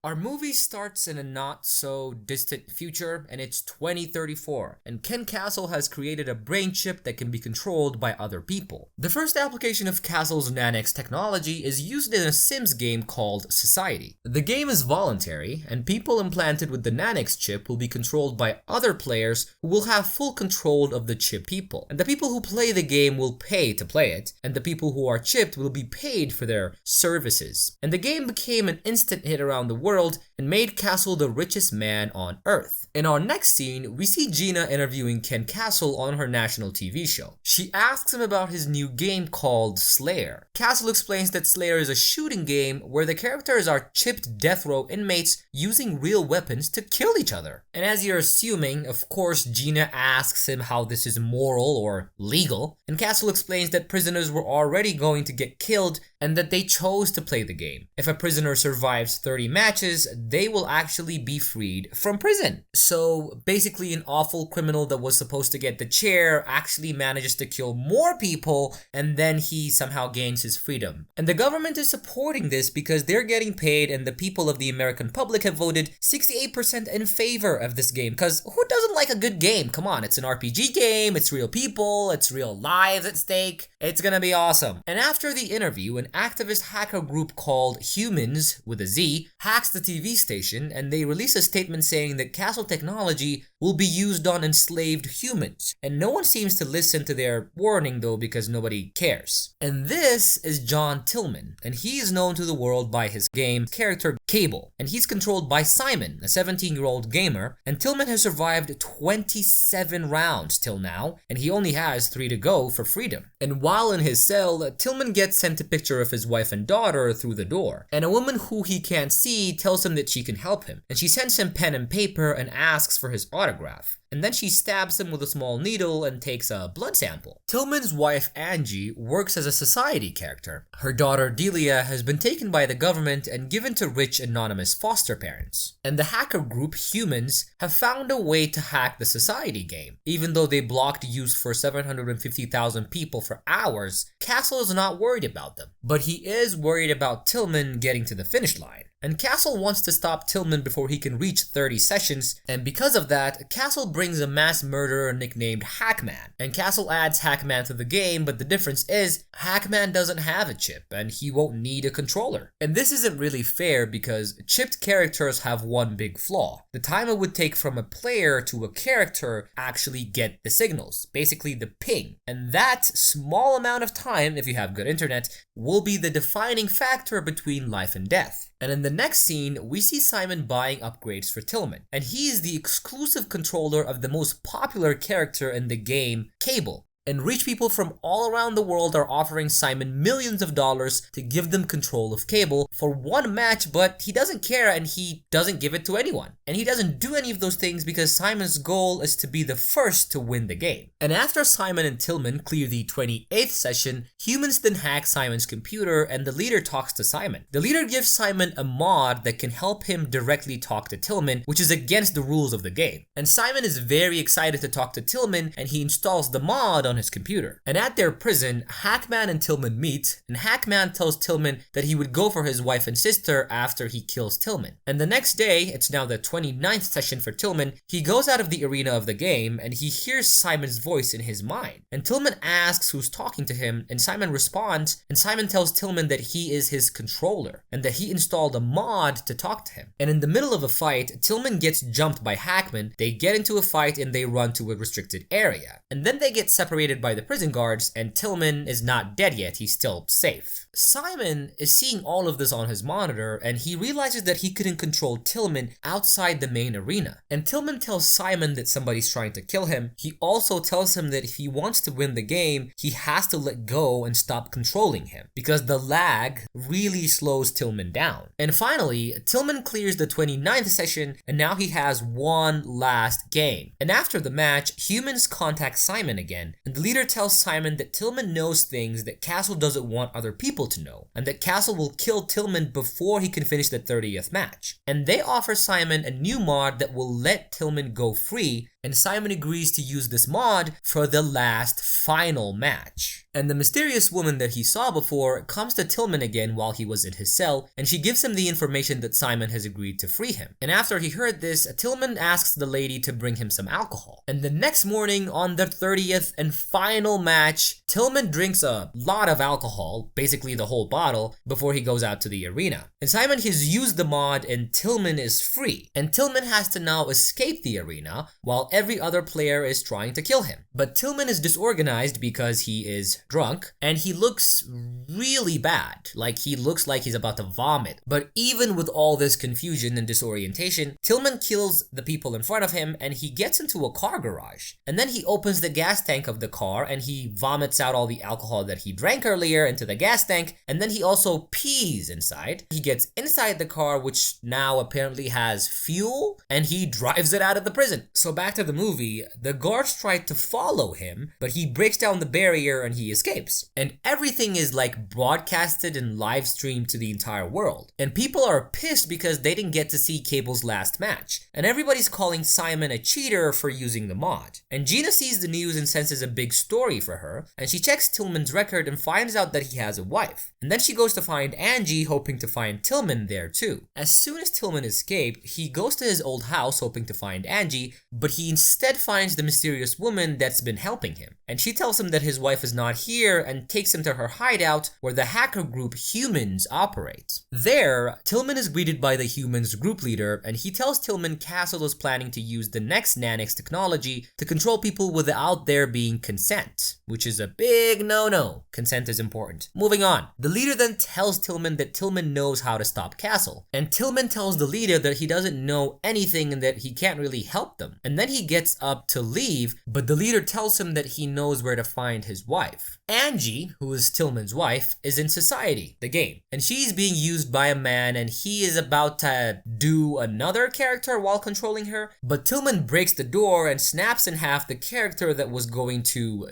Our movie starts in a not so distant future, and it's 2034, and Ken Castle has created a brain chip that can be controlled by other people. The first application of Castle's nanics technology is used in a Sims game called Society. The game is voluntary, and people implanted with the nanics chip will be controlled by other players who will have full control of the chip people. And the people who play the game will pay to play it, and the people who are chipped will be paid for their services. And the game became an instant hit around the world and made Castle the richest man on Earth. In our next scene, we see Gina interviewing Ken Castle on her national TV show. She asks him about his new game called Slayer. Castle explains that Slayer is a shooting game where the characters are chipped death row inmates using real weapons to kill each other. And as you're assuming, of course, Gina asks him how this is moral or legal, and Castle explains that prisoners were already going to get killed and that they chose to play the game. If a prisoner survives 30 matches, they will actually be freed from prison. So basically, an awful criminal that was supposed to get the chair actually manages to kill more people, and then he somehow gains his freedom. And the government is supporting this because they're getting paid, and the people of the American public have voted 68% in favor of this game. Because who doesn't like a good game? Come on, it's an RPG game, it's real people, it's real lives at stake. It's gonna be awesome. And after the interview, an activist hacker group called Humans, with a Z, hacks the TV station, and they release a statement saying that Castle technology will be used on enslaved humans. And no one seems to listen to their warning though, because nobody cares. And this is John Tillman, and he is known to the world by his game character Kable, and he's controlled by Simon, a 17-year-old gamer, and Tillman has survived 27 rounds till now, and he only has 3 to go for freedom. And while in his cell, Tillman gets sent a picture of his wife and daughter through the door, and a woman who he can't see tells him that she can help him, and she sends him pen and paper and asks for his autograph. And then she stabs him with a small needle and takes a blood sample. Tillman's wife Angie works as a society character. Her daughter Delia has been taken by the government and given to rich anonymous foster parents. And the hacker group Humans have found a way to hack the society game. Even though they blocked use for 750,000 people for hours, Castle is not worried about them. But he is worried about Tillman getting to the finish line. And Castle wants to stop Tillman before he can reach 30 sessions, and because of that, Castle brings a mass murderer nicknamed Hackman. And Castle adds Hackman to the game, but the difference is, Hackman doesn't have a chip, and he won't need a controller. And this isn't really fair because chipped characters have one big flaw. The time it would take from a player to a character actually get the signals, basically the ping. And that small amount of time, if you have good internet, will be the defining factor between life and death. And in the next scene, we see Simon buying upgrades for Tillman, and he is the exclusive controller of the most popular character in the game, Kable. And rich people from all around the world are offering Simon millions of dollars to give them control of Kable for one match, but he doesn't care and he doesn't give it to anyone. And he doesn't do any of those things because Simon's goal is to be the first to win the game. And after Simon and Tillman clear the 28th session, Humans then hack Simon's computer and the leader talks to Simon. The leader gives Simon a mod that can help him directly talk to Tillman, which is against the rules of the game. And Simon is very excited to talk to Tillman, and he installs the mod on his computer. And at their prison, Hackman and Tillman meet, and Hackman tells Tillman that he would go for his wife and sister after he kills Tillman. And the next day, it's now the 29th session for Tillman, he goes out of the arena of the game and he hears Simon's voice in his mind. And Tillman asks who's talking to him, and Simon responds, and Simon tells Tillman that he is his controller and that he installed a mod to talk to him. And in the middle of a fight, Tillman gets jumped by Hackman, they get into a fight and they run to a restricted area. And then they get separated by the prison guards, and Tillman is not dead yet, he's still safe. Simon is seeing all of this on his monitor, and he realizes that he couldn't control Tillman outside the main arena. And Tillman tells Simon that somebody's trying to kill him. He also tells him that if he wants to win the game, he has to let go and stop controlling him, because the lag really slows Tillman down. And finally, Tillman clears the 29th session, and now he has one last game. And after the match, Humans contact Simon again, and the leader tells Simon that Tillman knows things that Castle doesn't want other people to know, and that Castle will kill Tillman before he can finish the 30th match. And they offer Simon a new mod that will let Tillman go free, and Simon agrees to use this mod for the last final match. And the mysterious woman that he saw before comes to Tillman again while he was in his cell, and she gives him the information that Simon has agreed to free him. And after he heard this, Tillman asks the lady to bring him some alcohol. And the next morning, on the 30th and final match, Tillman drinks a lot of alcohol, basically the whole bottle, before he goes out to the arena. And Simon has used the mod and Tillman is free. And Tillman has to now escape the arena while every other player is trying to kill him. But Tillman is disorganized because he is drunk and he looks really bad. Like he looks like he's about to vomit. But even with all this confusion and disorientation, Tillman kills the people in front of him and he gets into a car garage. And then he opens the gas tank of the car and he vomits out all the alcohol that he drank earlier into the gas tank, and then he also pees inside. He gets inside the car, which now apparently has fuel, and he drives it out of the prison. So back to the movie, the guards try to follow him, but he breaks down the barrier and he escapes. And everything is like broadcasted and live streamed to the entire world. And people are pissed because they didn't get to see Kable's last match. And everybody's calling Simon a cheater for using the mod. And Gina sees the news and senses a big story for her, and she checks Tillman's record and finds out that he has a wife. And then she goes to find Angie, hoping to find Tillman there too. As soon as Tillman escaped, he goes to his old house hoping to find Angie, but he instead finds the mysterious woman that's been helping him. And she tells him that his wife is not here and takes him to her hideout where the hacker group Humans operates. There, Tillman is greeted by the Humans group leader, and he tells Tillman Castle is planning to use the next Nanix technology to control people without there being consent, which is a big no-no. Consent is important. Moving on. The leader then tells Tillman that Tillman knows how to stop Castle, and Tillman tells the leader that he doesn't know anything and that he can't really help them. And then he gets up to leave, but the leader tells him that he knows where to find his wife. Angie, who is Tillman's wife, is in Society, the game, and she's being used by a man and he is about to do another character while controlling her, but Tillman breaks the door and snaps in half the character that was going to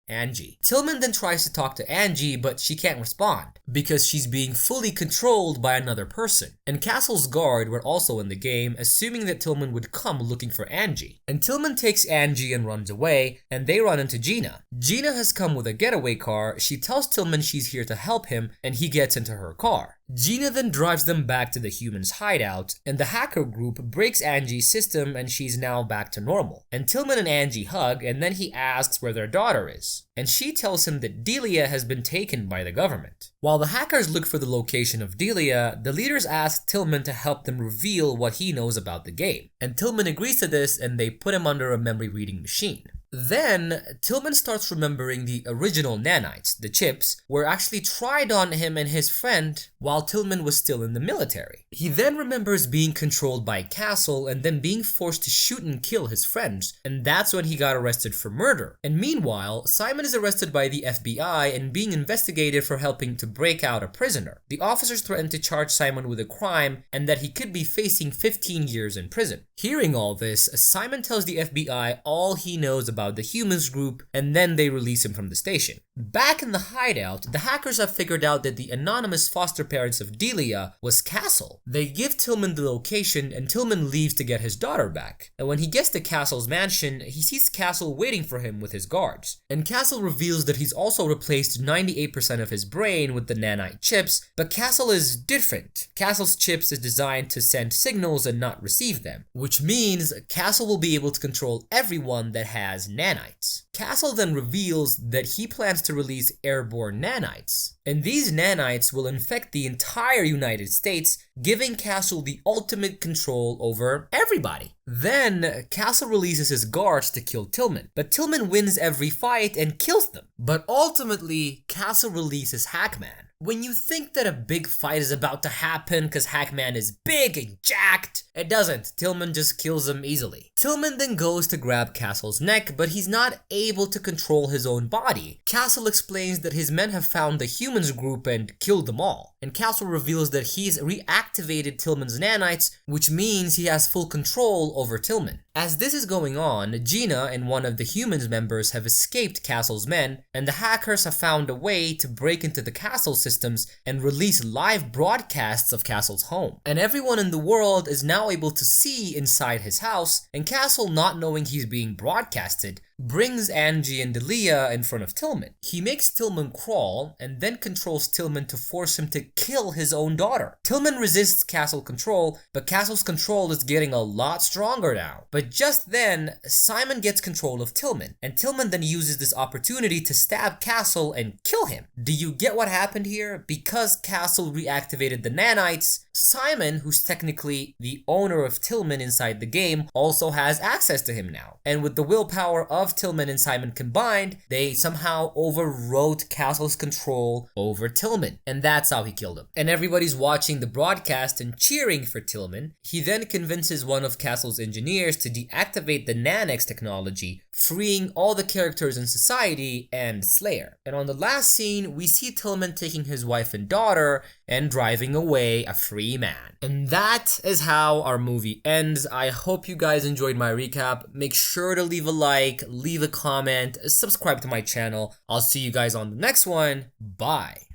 Angie. Tillman then tries to talk to Angie, but she can't respond because she's being fully controlled by another person. And Castle's guard were also in the game, assuming that Tillman would come looking for Angie. And Tillman takes Angie and runs away, and they run into Gina. Gina has come with a getaway car. She tells Tillman she's here to help him, and he gets into her car. Gina then drives them back to the Humans' hideout, and the hacker group breaks Angie's system and she's now back to normal. And Tillman and Angie hug, and then he asks where their daughter is. And she tells him that Delia has been taken by the government. While the hackers look for the location of Delia, the leaders ask Tillman to help them reveal what he knows about the game. And Tillman agrees to this and they put him under a memory reading machine. Then, Tillman starts remembering the original nanites, the chips, were actually tried on him and his friend while Tillman was still in the military. He then remembers being controlled by Castle and then being forced to shoot and kill his friends, and that's when he got arrested for murder. And meanwhile, Simon is arrested by the FBI and being investigated for helping to break out a prisoner. The officers threaten to charge Simon with a crime and that he could be facing 15 years in prison. Hearing all this, Simon tells the FBI all he knows about the Humans group, and then they release him from the station. Back in the hideout, the hackers have figured out that the anonymous foster parents of Delia was Castle. They give Tillman the location and Tillman leaves to get his daughter back. And when he gets to Castle's mansion, he sees Castle waiting for him with his guards. And Castle reveals that he's also replaced 98% of his brain with the nanite chips, but Castle is different. Castle's chips is designed to send signals and not receive them, which means Castle will be able to control everyone that has nanites. Castle then reveals that he plans to release airborne nanites, and these nanites will infect the entire United States, giving Castle the ultimate control over everybody. Then, Castle releases his guards to kill Tillman, but Tillman wins every fight and kills them. But ultimately, Castle releases Hackman. When you think that a big fight is about to happen because Hackman is big and jacked, it doesn't. Tillman just kills him easily. Tillman then goes to grab Castle's neck, but he's not able to control his own body. Castle explains that his men have found the Humans group and killed them all. And Castle reveals that he's reactivated Tillman's nanites, which means he has full control over Tillman. As this is going on, Gina and one of the humans members have escaped Castle's men, and the hackers have found a way to break into the Castle systems and release live broadcasts of Castle's home. And everyone in the world is now able to see inside his house, and Castle, not knowing he's being broadcasted, brings Angie and Delia in front of Tillman. He makes Tillman crawl and then controls Tillman to force him to kill his own daughter. Tillman resists Castle control, but Castle's control is getting a lot stronger now. But just then, Simon gets control of Tillman, and Tillman then uses this opportunity to stab Castle and kill him. Do you get what happened here? Because Castle reactivated the nanites, Simon, who's technically the owner of Tillman inside the game, also has access to him now. And with the willpower of Tillman and Simon combined, they somehow overrode Castle's control over Tillman, and that's how he killed him. And everybody's watching the broadcast and cheering for Tillman. He then convinces one of Castle's engineers to deactivate the Nanex technology, freeing all the characters in society and Slayer. And on the last scene, we see Tillman taking his wife and daughter and driving away a free man. And that is how our movie ends. I hope you guys enjoyed my recap. Make sure to leave a like, leave a comment, subscribe to my channel. I'll see you guys on the next one. Bye.